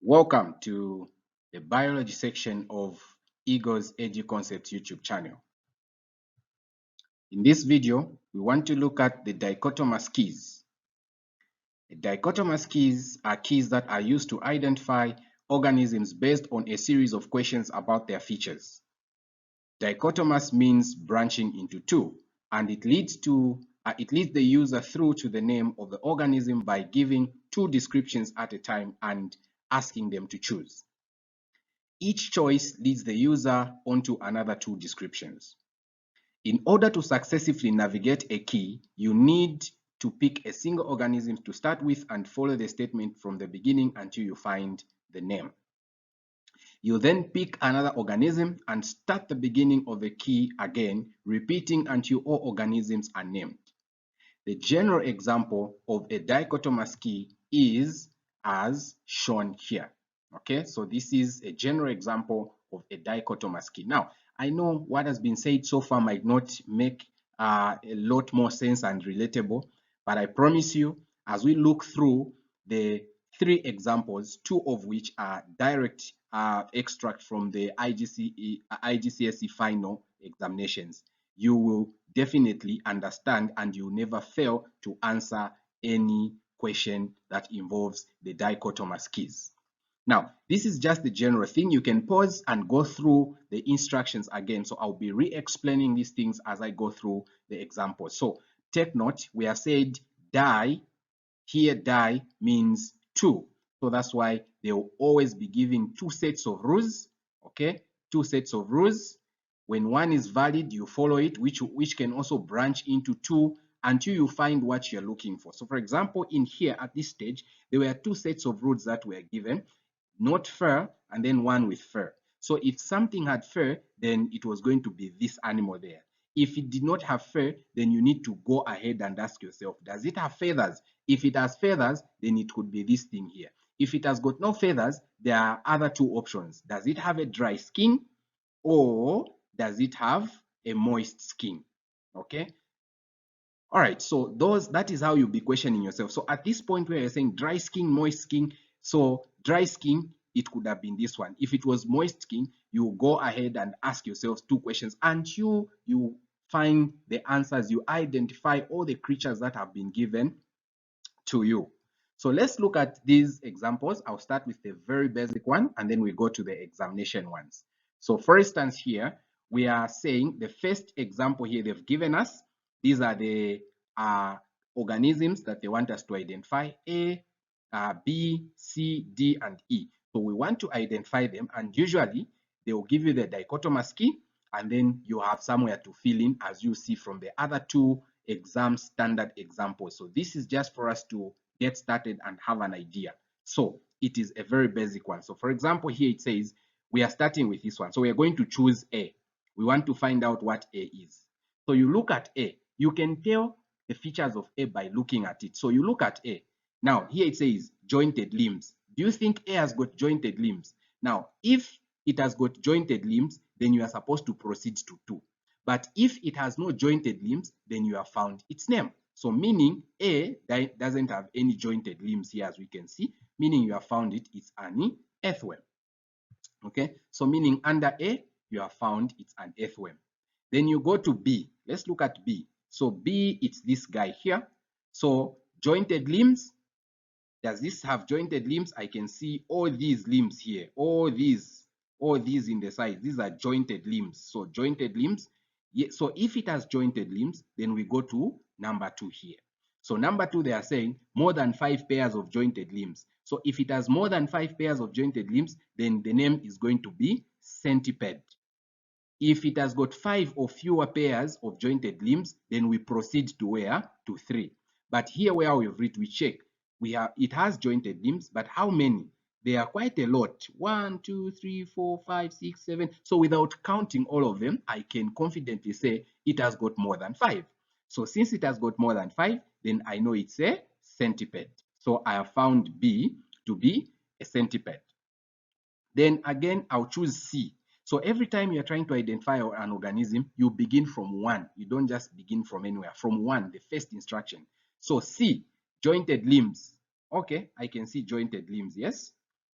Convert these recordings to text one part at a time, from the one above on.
Welcome to the biology section of Eagle's EduConcepts YouTube channel. In this video, we want to look at the dichotomous keys. The dichotomous keys are keys that are used to identify organisms based on a series of questions about their features. Dichotomous means branching into two, and it leads the user through to the name of the organism by giving two descriptions at a time and asking them to choose. Each choice leads the user onto another two descriptions. In order to successfully navigate a key, you need to pick a single organism to start with and follow the statement from the beginning until you find the name. You then pick another organism and start the beginning of the key again, repeating until all organisms are named. The general example of a dichotomous key is as shown here. Okay, so this is a general example of a dichotomous key. Now, I know what has been said so far might not make a lot more sense and relatable, but I promise you, as we look through the three examples, two of which are direct extract from the IGCSE final examinations, you will definitely understand and you never fail to answer any question that involves the dichotomous keys. Now, this is just the general thing. You can pause and go through the instructions again. So I'll be re-explaining these things as I go through the examples. So take note, we have said di. Here di means two. So that's why they will always be giving two sets of rules. Okay, two sets of rules. When one is valid, you follow it, which can also branch into two until you find what you're looking for. So for example, in here at this stage, there were two sets of rules that were given. Not fur, and then one with fur. So if something had fur, then it was going to be this animal there. If it did not have fur, then you need to go ahead and ask yourself, does it have feathers? If it has feathers, then it could be this thing here. If it has got no feathers, there are other two options. Does it have a dry skin, or does it have a moist skin? Okay. All right, so that is how you'll be questioning yourself. So at this point where you're saying dry skin, moist skin, so dry skin, it could have been this one. If it was moist skin, you go ahead and ask yourself two questions until you find the answers. You identify all the creatures that have been given to you. So let's look at these examples. I'll start with the very basic one, and then we go to the examination ones. So for instance here, we are saying the first example here they've given us, these are the organisms that they want us to identify, A, B, C, D, and E. So we want to identify them, and usually they will give you the dichotomous key, and then you have somewhere to fill in, as you see from the other two exam standard examples. So this is just for us to get started and have an idea. So it is a very basic one. So for example, here it says we are starting with this one. So we are going to choose A. We want to find out what A is. So you look at A. You can tell the features of A by looking at it. So you look at A. Now, here it says jointed limbs. Do you think A has got jointed limbs? Now, if it has got jointed limbs, then you are supposed to proceed to 2. But if it has no jointed limbs, then you have found its name. So meaning A doesn't have any jointed limbs here, as we can see, meaning you have found it, it's an earthworm. Okay, so meaning under A, you have found it's an earthworm. Then you go to B. Let's look at B. So B, it's this guy here. So jointed limbs. Does this have jointed limbs? I can see all these limbs here, all these in the side. These are jointed limbs. So jointed limbs. Yeah, so if it has jointed limbs, then we go to number 2 here. So number 2, they are saying more than 5 pairs of jointed limbs. So if it has more than 5 pairs of jointed limbs, then the name is going to be centipede. If it has got 5 or fewer pairs of jointed limbs, then we proceed to where? To 3. But here where we've read, we check. It has jointed limbs, but how many? There are quite a lot. 1, 2, 3, 4, 5, 6, 7. So without counting all of them, I can confidently say it has got more than 5. So since it has got more than 5, then I know it's a centipede. So I have found B to be a centipede. Then again, I'll choose C. So every time you're trying to identify an organism, you begin from 1. You don't just begin from anywhere. From 1, the first instruction. So C, jointed limbs. Okay, I can see jointed limbs, yes.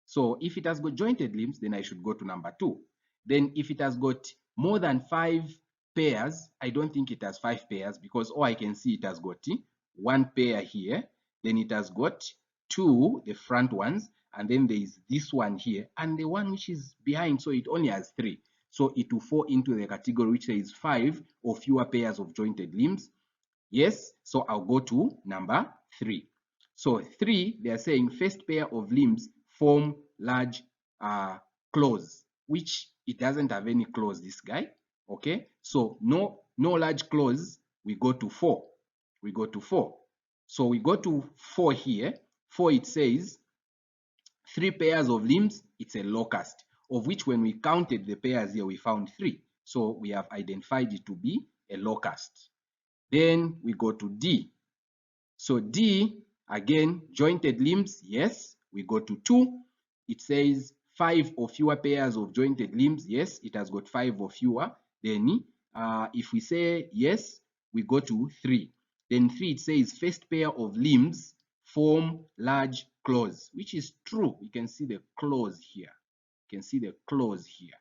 So if it has got jointed limbs, then I should go to number 2. Then if it has got more than 5 pairs, I don't think it has 5 pairs, because all I can see, it has got 1 pair here, then it has got 2, the front ones, and then there is this one here, and the one which is behind, so it only has 3. So it will fall into the category which says 5 or fewer pairs of jointed limbs. Yes, so I'll go to number 3. So 3, they are saying first pair of limbs form large claws, which it doesn't have any claws, this guy. Okay, so no large claws. We go to 4. We go to 4. So we go to 4 here. 4, it says 3 pairs of limbs, it's a locust, of which when we counted the pairs here, we found 3. So we have identified it to be a locust. Then we go to D. So D, again, jointed limbs, yes. We go to 2. It says 5 or fewer pairs of jointed limbs, yes, it has got 5 or fewer. Then if we say yes, we go to 3. Then 3, it says first pair of limbs form large claws, which is true. You can see the claws here. You can see the claws here.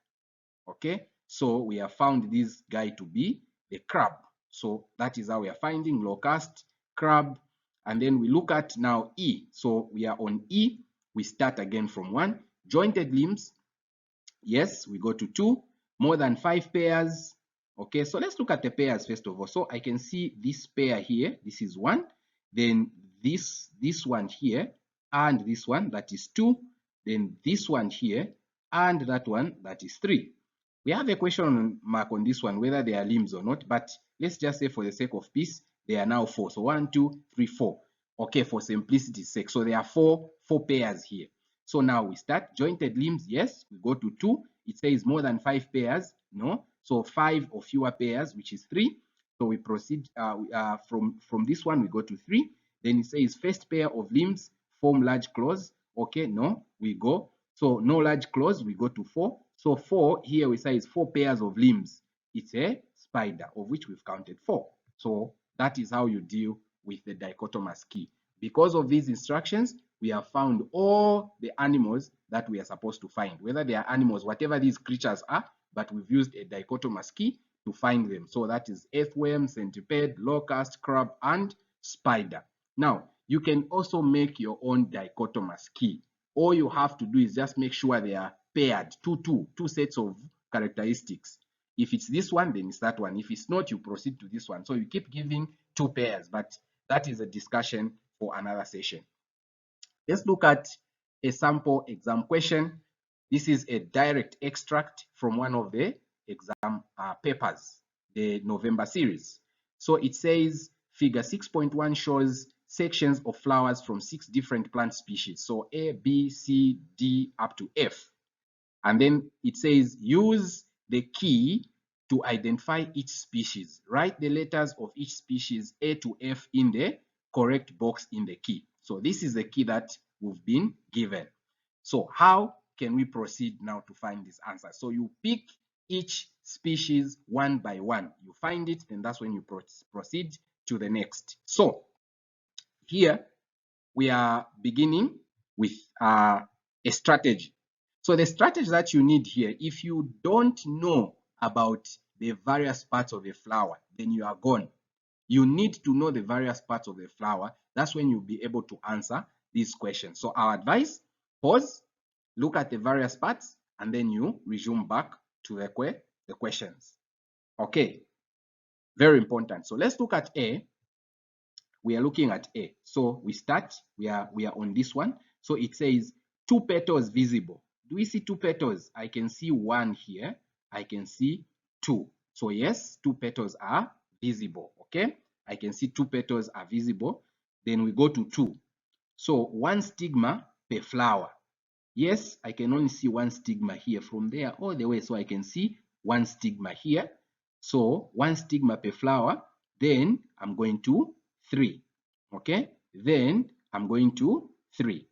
Okay, so we have found this guy to be the crab. So that is how we are finding locust, crab. And then we look at now E. So we are on E. We start again from 1. Jointed limbs. Yes, we go to 2. More than 5 pairs. Okay, so let's look at the pairs first of all. So I can see this pair here. This is 1. Then this one here, and this one, that is 2. Then this one here, and that one, that is 3. We have a question mark on this one, whether they are limbs or not, but let's just say for the sake of peace, they are now 4. So 1, 2, 3, 4. Okay, for simplicity's sake. So there are four pairs here. So now we start. Jointed limbs, yes, we go to 2. It says more than 5 pairs, no. So 5 or fewer pairs, which is 3. So we proceed from this one, we go to 3. Then it says first pair of limbs form large claws. Okay, no, we go. So no large claws, we go to 4. So 4, here we say is 4 pairs of limbs. It's a spider, of which we've counted 4. So that is how you deal with the dichotomous key. Because of these instructions, we have found all the animals that we are supposed to find, whether they are animals, whatever these creatures are, but we've used a dichotomous key to find them. So that is earthworm, centipede, locust, crab, and spider. Now, you can also make your own dichotomous key. All you have to do is just make sure they are paired, two sets of characteristics. If it's this one, then it's that one. If it's not, you proceed to this one. So you keep giving 2 pairs, but that is a discussion for another session. Let's look at a sample exam question. This is a direct extract from one of the exam papers, the November series. So it says figure 6.1 shows sections of flowers from 6 different plant species. So A, B, C, D up to F. And then it says use the key to identify each species. Write the letters of each species A to F in the correct box in the key. So this is the key that we've been given. So how can we proceed now to find this answer? So you pick each species one by one. You find it, then that's when you proceed to the next. So here we are beginning with a strategy. So the strategy that you need here, if you don't know about the various parts of a flower, then you are gone. You need to know the various parts of the flower. That's when you'll be able to answer these questions. So our advice, pause, look at the various parts, and then you resume back to the questions. Okay, very important. So let's look at A. We are looking at A. So we start, we are on this one. So it says 2 petals visible. Do we see 2 petals? I can see 1 here. I can see 2. So yes, 2 petals are visible. Okay, I can see 2 petals are visible. Then we go to 2. So 1 stigma per flower. Yes, I can only see 1 stigma here from there all the way. So I can see 1 stigma here. So 1 stigma per flower. Then I'm going to 3. Okay, then I'm going to 3.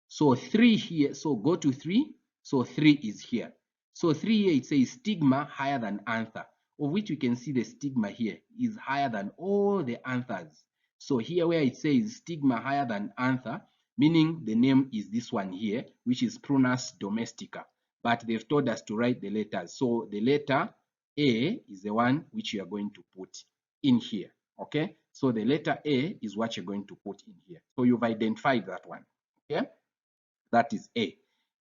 So 3 here, so go to 3. So 3 is here. So 3 here, it says stigma higher than anther, of which you can see the stigma here is higher than all the anthers. So here where it says stigma higher than anther, meaning the name is this one here, which is Prunus domestica. But they've told us to write the letters. So the letter A is the one which you are going to put in here. Okay, so the letter A is what you're going to put in here. So you've identified that one. Okay, that is A.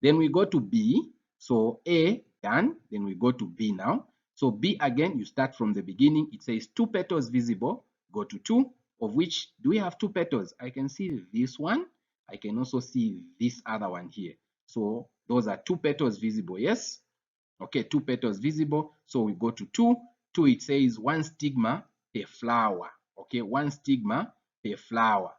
Then we go to B. So A done. Then we go to B now. So B again, you start from the beginning. It says 2 petals visible. Go to 2, of which do we have 2 petals? I can see this one. I can also see this other one here. So those are 2 petals visible. Yes. Okay, 2 petals visible. So we go to 2. 2, it says 1 stigma per flower. Okay, 1 stigma per flower.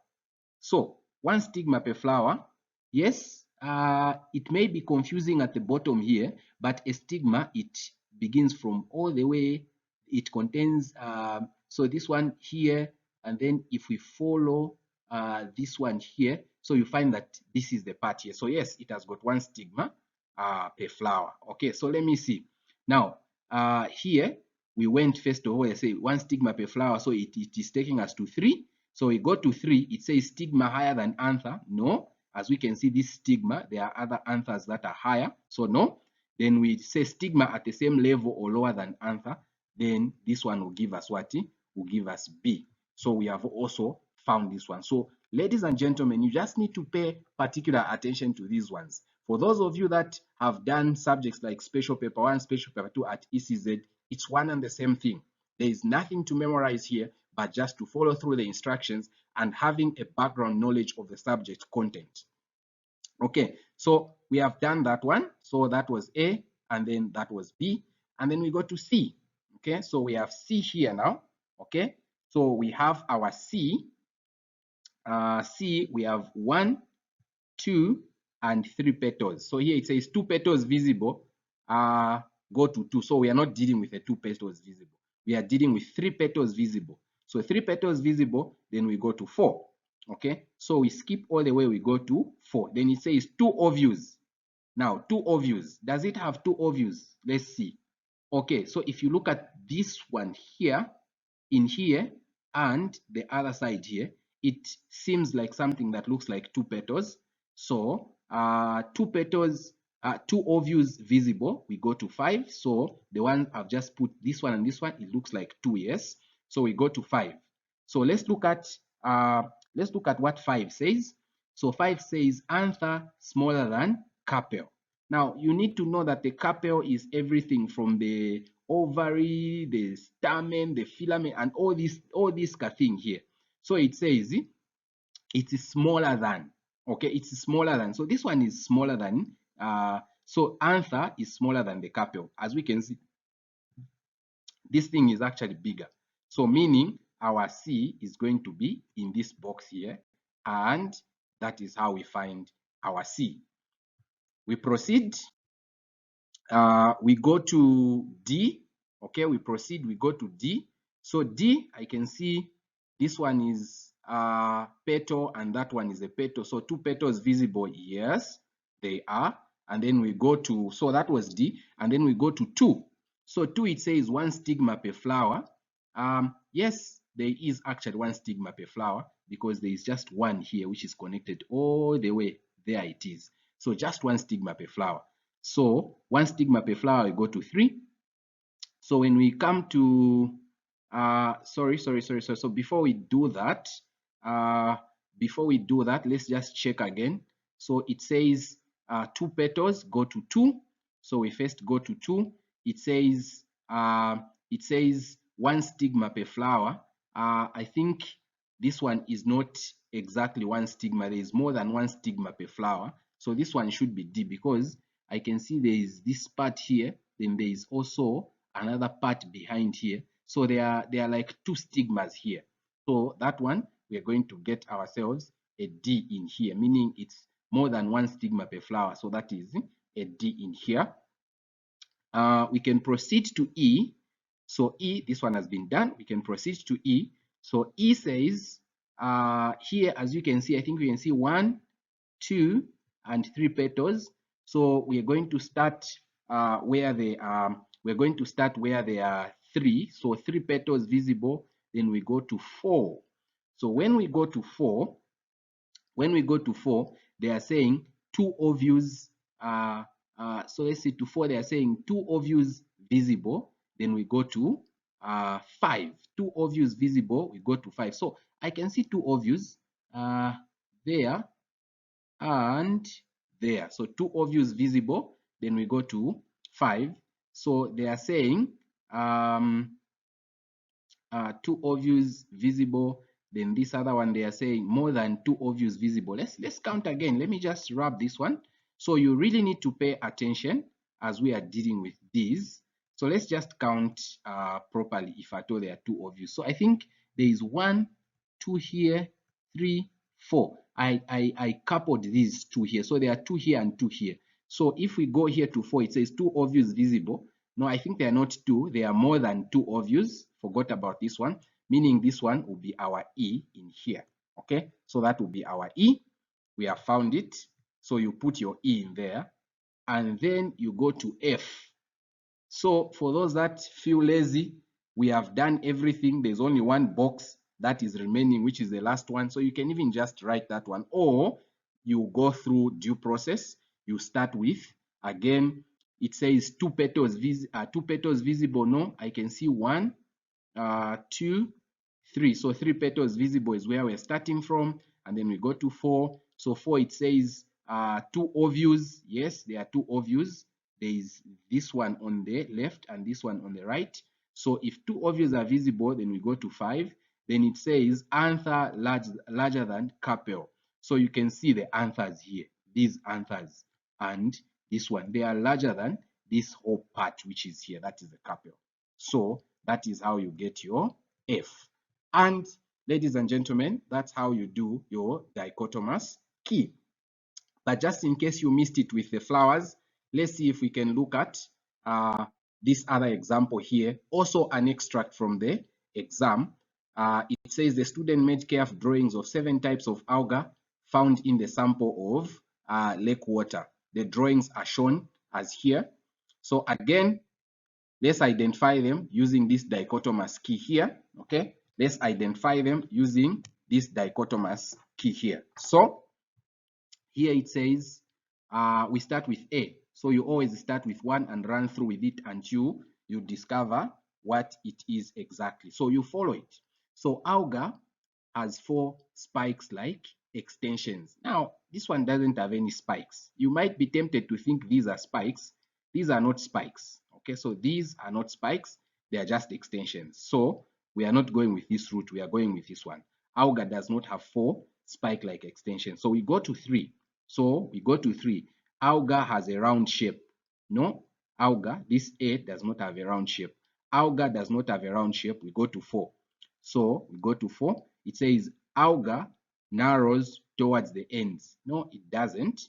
So 1 stigma per flower. Yes, it may be confusing at the bottom here, but a stigma, it begins from all the way. It contains, so this one here, and then if we follow this one here, so you find that this is the part here. So yes, it has got 1 stigma per flower. Okay, so let me see. Now, here, we went first of all, I say 1 stigma per flower, so it is taking us to 3. So we go to 3, it says stigma higher than anther. No, as we can see this stigma, there are other anthers that are higher. So no. Then we say stigma at the same level or lower than anther. Then this one will give us what? Will give us B. So we have also found this one. So ladies and gentlemen, you just need to pay particular attention to these ones. For those of you that have done subjects like special paper 1, special paper 2 at ECZ, it's one and the same thing. There is nothing to memorize here, but just to follow through the instructions and having a background knowledge of the subject content. Okay, so we have done that one. So that was A, and then that was B, and then we go to C. Okay, so we have C here now. Okay, so we have our C. C, we have 1, 2, and 3 petals. So here it says 2 petals visible. Go to 2. So we are not dealing with the 2 petals visible. We are dealing with 3 petals visible. So 3 petals visible, then we go to 4. Okay, so we skip all the way, we go to 4. Then it says 2 ovules. Now, 2 ovules. Does it have 2 ovules? Let's see. Okay, so if you look at this one here, in here, and the other side here, it seems like something that looks like 2 petals. So 2 petals, 2 ovules visible, we go to 5. So the one I've just put, this one and this one, it looks like 2, yes. So we go to 5. So let's look at what 5 says. So 5 says anther smaller than carpel. Now you need to know that the carpel is everything from the ovary, the stamen, the filament, and all this thing here. So it says it is smaller than. Okay, it's smaller than. So this one is smaller than. So anther is smaller than the carpel. As we can see, this thing is actually bigger. So meaning our C is going to be in this box here, and that is how we find our C. We proceed. We go to D. Okay, we proceed. We go to D. So D, I can see this one is petal and that one is a petal. So 2 petals visible. Yes, they are. And then we go to, so that was D. And then we go to 2. So 2, it says 1 stigma per flower. Yes, there is actually 1 stigma per flower because there is just one here which is connected all the way. There it is. So just 1 stigma per flower. So 1 stigma per flower, we go to 3. So when we come to, sorry. So before we do that, let's just check again. So it says 2 petals, go to 2. So we first go to 2. It says 1 stigma per flower. I think this one is not exactly 1 stigma. There is more than 1 stigma per flower. So this one should be D because I can see there is this part here, then there is also another part behind here. So there are like 2 stigmas here. So that one, we are going to get ourselves a D in here, meaning it's more than 1 stigma per flower. So that is a D in here. We can proceed to E. So E, this one has been done. We can proceed to E. So E says, here, as you can see, I think we can see 1, 2, and 3 petals. So we are going to start where they are. We're going to start where there are 3. So 3 petals visible. Then we go to 4. So when we go to 4, When we go to 4, they are saying two ovules. So let's see, to 4, they are saying two ovules visible. Then we go to 5. Two ovules visible, we go to 5. So I can see two ovules there and there. So two ovules visible, then we go to 5. So they are saying two ovules visible. Then this other one, they are saying more than two ovules visible. Let's count again. Let me just wrap this one. So you really need to pay attention as we are dealing with these. So let's just count properly if at all there are two ovules. So I think there is 1, 2 here, 3, 4. I coupled these two here. So there are 2 here and 2 here. So if we go here to 4, it says two ovules visible. No, I think they are not 2. They are more than 2 ovules. Forgot about this one, meaning this one will be our E in here. Okay, so that will be our E. We have found it. So you put your E in there, and then you go to F. So for those that feel lazy, we have done everything. There's only one box that is remaining, which is the last one. So you can even just write that one, or you go through due process. You start with, again, it says two petals visible. No, I can see 1, 2, 3. So 3 petals visible is where we're starting from, and then we go to 4. So 4, it says 2 ovules. Yes, there are 2 ovules. There is this one on the left and this one on the right. So if 2 ovules are visible, then we go to 5. Then it says anther larger than carpel. So you can see the anthers here, these anthers, and this one, they are larger than this whole part which is here, that is the carpel. So that is how you get your F. And ladies and gentlemen, that's how you do your dichotomous key. But just in case you missed it with the flowers, let's see if we can look at this other example here. Also an extract from the exam. It says the student made careful drawings of 7 types of algae found in the sample of lake water. The drawings are shown as here. So again, let's identify them using this dichotomous key here. Okay, let's identify them using this dichotomous key here. So here it says we start with A. So you always start with 1 and run through with it until you discover what it is exactly. So you follow it. So alga has 4 spikes like extensions. Now, this one doesn't have any spikes. You might be tempted to think these are spikes. These are not spikes. Okay, so these are not spikes. They are just extensions. So we are not going with this route. We are going with this one. Alga does not have 4 spike-like extensions. So we go to 3. So we go to 3. Alga has a round shape. No, alga, this A does not have a round shape. Alga does not have a round shape. We go to 4. So we go to 4. It says alga narrows towards the ends. No, it doesn't.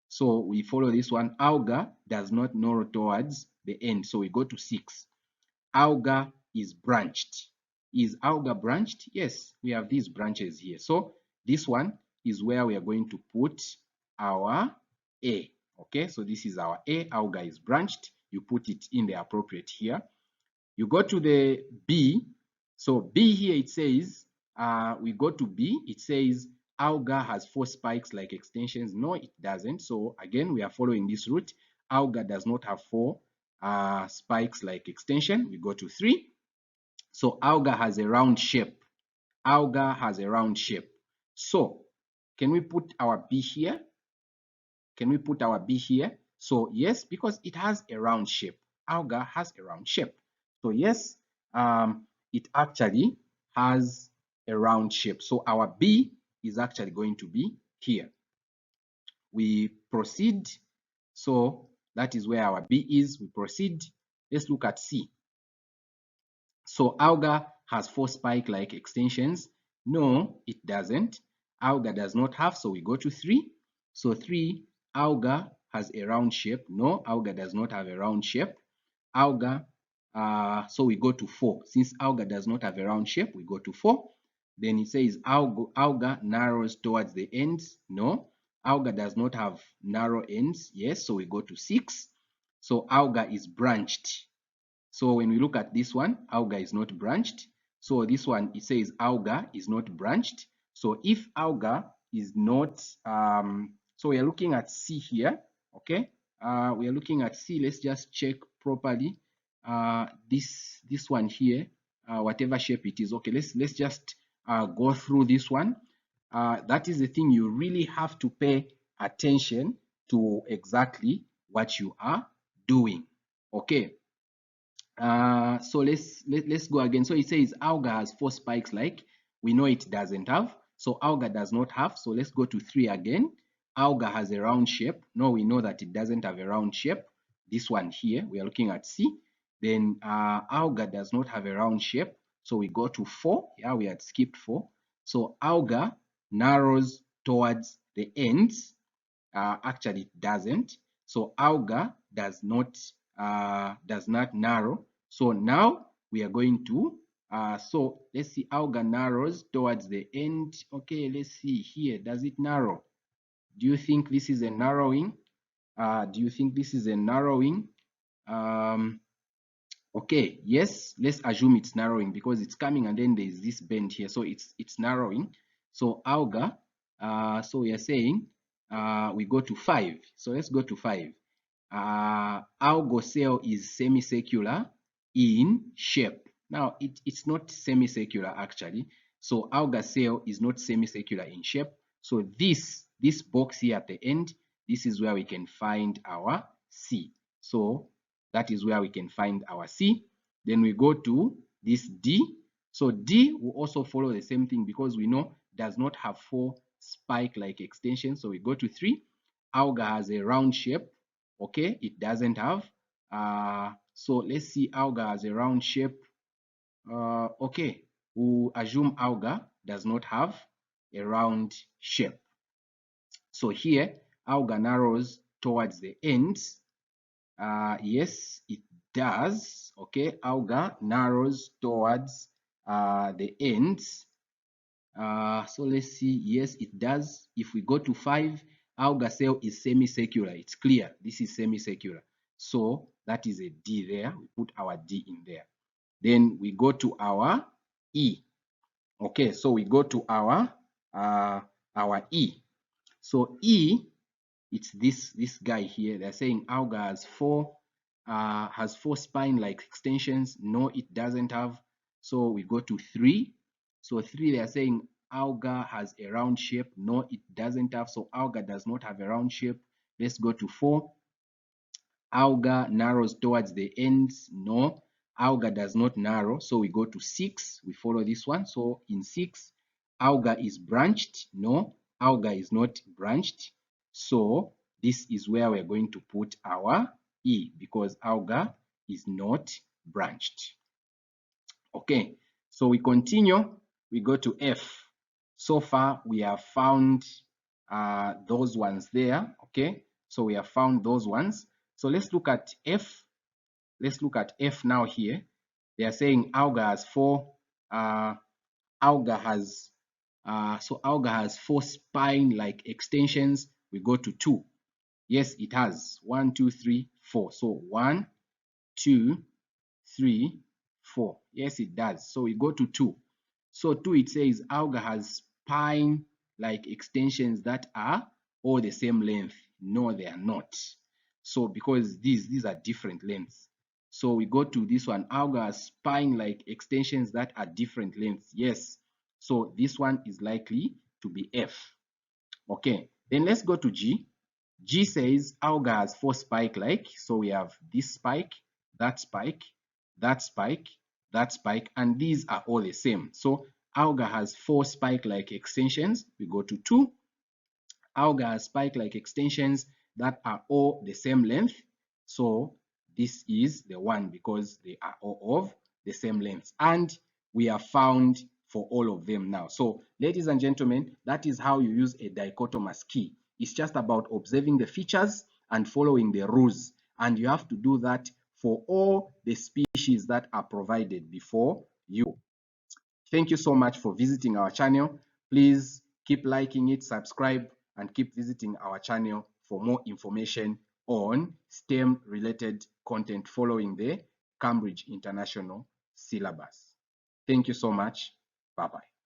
So we follow this one. Alga does not narrow towards the end. So we go to 6. Alga is branched. Is alga branched? Yes, we have these branches here. So this one is where we are going to put our A. Okay, so this is our A. Alga is branched. You put it in the appropriate here. You go to the B. So B here, it says, we go to B. It says alga has 4 spikes like extensions. No, it doesn't. So again, we are following this route. Alga does not have 4 spikes like extension. We go to 3. So alga has a round shape. Alga has a round shape. So can we put our B here? Can we put our B here? So yes, because it has a round shape. Alga has a round shape. So yes, it actually has a round shape. So our B is actually going to be here. We proceed. So that is where our B is. We proceed. Let's look at C. So alga has 4 spike-like extensions. No, it doesn't. Alga does not have, so we go to 3. So 3, alga has a round shape. No, alga does not have a round shape. Alga, so we go to 4. Since alga does not have a round shape, we go to 4. Then it says alga narrows towards the ends. No, alga does not have narrow ends. Yes, so we go to 6. So alga is branched. So when we look at this one, alga is not branched. So this one, it says alga is not branched. So if alga is not, so we are looking at C here, okay? We are looking at C. Let's just check properly. This one here, whatever shape it is. Okay, let's just go through this one. That is the thing, you really have to pay attention to exactly what you are doing. Okay. So let's go again. So it says alga has 4 spikes, like we know it doesn't have. So alga does not have. So let's go to 3 again. Alga has a round shape. No, we know that it doesn't have a round shape. This one here, we are looking at C. Then alga does not have a round shape. So we go to 4. Yeah, we had skipped 4. So alga narrows towards the ends. Actually, it doesn't. So alga does not narrow. So now we are going to so let's see, alga narrows towards the end. Okay, let's see here. Does it narrow? Do you think this is a narrowing? Do you think this is a narrowing? Okay, yes, let's assume it's narrowing because it's coming and then there's this bend here. So it's narrowing. So alga, so we are saying we go to 5. So let's go to 5. Alga cell is semicircular in shape. Now it's not semicircular actually. So alga cell is not semicircular in shape. So this box here at the end, this is where we can find our C. So that is where we can find our C. Then we go to this D. So D will also follow the same thing because we know does not have 4 spike-like extensions. So we go to 3. Alga has a round shape. Okay, it doesn't have. So let's see, alga has a round shape. Okay, we'll assume alga does not have a round shape. So here, alga narrows towards the ends. Yes, it does. Okay, alga narrows towards the ends. So let's see. Yes, it does. If we go to 5, alga cell is semicircular. It's clear. This is semicircular. So that is a D there. We put our D in there. Then we go to our E. Okay, so we go to our E. So E, it's this guy here. They're saying alga has 4 spine-like extensions. No, it doesn't have. So we go to 3. So 3, they are saying alga has a round shape. No, it doesn't have. So alga does not have a round shape. Let's go to 4. Alga narrows towards the ends. No, alga does not narrow. So we go to 6. We follow this one. So in 6, alga is branched. No, alga is not branched. So this is where we're going to put our E because alga is not branched. Okay, so we continue. We go to F. So far, we have found those ones there. Okay, so we have found those ones. So let's look at F. Let's look at F now here. They are saying alga has 4. Alga has so alga has 4 spine-like extensions. We go to 2. Yes, it has 1, 2, 3, 4. So 1, 2, 3, 4. Yes, it does. So we go to 2. So 2, it says alga has spine-like extensions that are all the same length. No, they are not. So because these are different lengths. So we go to this one. Alga has spine-like extensions that are different lengths. Yes. So this one is likely to be F. Okay. Then let's go to G. G says alga has 4 spike-like. So we have this spike, that spike, that spike, that spike, and these are all the same. So alga has 4 spike-like extensions. We go to 2. Alga has spike-like extensions that are all the same length. So this is the one because they are all of the same length. And we have found for all of them now. So ladies and gentlemen, that is how you use a dichotomous key. It's just about observing the features and following the rules. And you have to do that for all the species that are provided before you. Thank you so much for visiting our channel. Please keep liking it, subscribe, and keep visiting our channel for more information on STEM related content following the Cambridge International Syllabus. Thank you so much. Bye-bye.